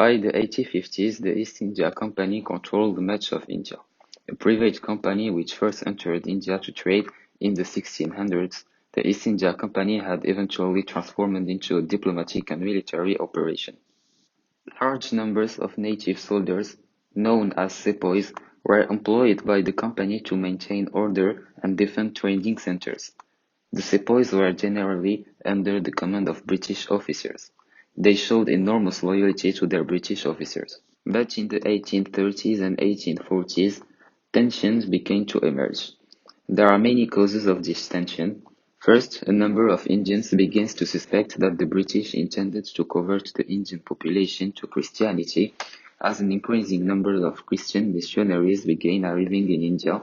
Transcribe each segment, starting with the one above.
By the 1850s, the East India Company controlled much of India. A private company which first entered India to trade in the 1600s, the East India Company had eventually transformed into a diplomatic and military operation. Large numbers of native soldiers, known as sepoys, were employed by the company to maintain order and defend training centers. The sepoys were generally under the command of British officers. They showed enormous loyalty to their British officers. But in the 1830s and 1840s, tensions began to emerge. There are many causes of this tension. First, a number of Indians began to suspect that the British intended to convert the Indian population to Christianity, as an increasing number of Christian missionaries began arriving in India,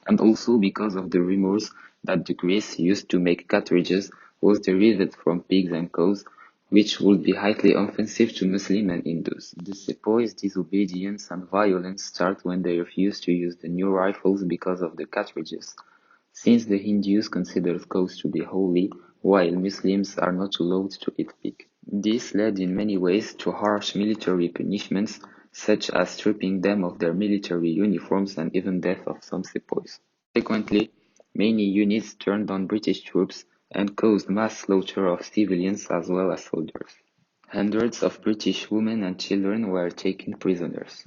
and also because of the rumors that the grease used to make cartridges was derived from pigs and cows, which would be highly offensive to Muslims and Hindus. The sepoys' disobedience and violence start when they refused to use the new rifles because of the cartridges, since the Hindus consider cows to be holy, while Muslims are not allowed to eat pig. This led in many ways to harsh military punishments, such as stripping them of their military uniforms and even death of some sepoys. Consequently, many units turned on British troops and caused mass slaughter of civilians as well as soldiers. Hundreds of British women and children were taken prisoners.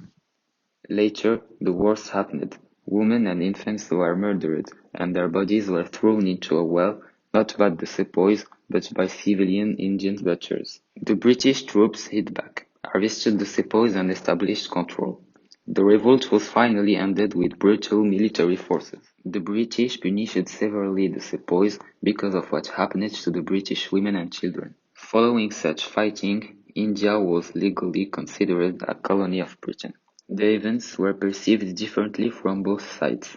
Later, the worst happened. Women and infants were murdered, and their bodies were thrown into a well, not by the sepoys, but by civilian Indian butchers. The British troops hit back, arrested the sepoys and established control. The revolt was finally ended with brutal military forces. The British punished severely the sepoys because of what happened to the British women and children. Following such fighting, India was legally considered a colony of Britain. The events were perceived differently from both sides.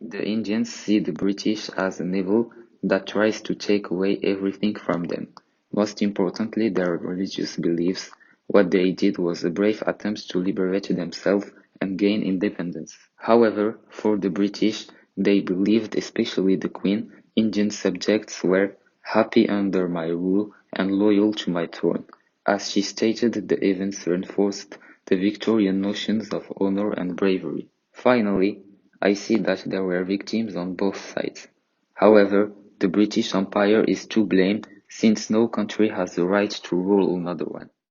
The Indians see the British as an evil that tries to take away everything from them, most importantly their religious beliefs. What they did was a brave attempt to liberate themselves and gain independence. However, for the British, they believed, especially the Queen, Indian subjects were happy under my rule and loyal to my throne. As she stated, the events reinforced the Victorian notions of honor and bravery. Finally, I see that there were victims on both sides. However, the British Empire is to blame since no country has the right to rule another one.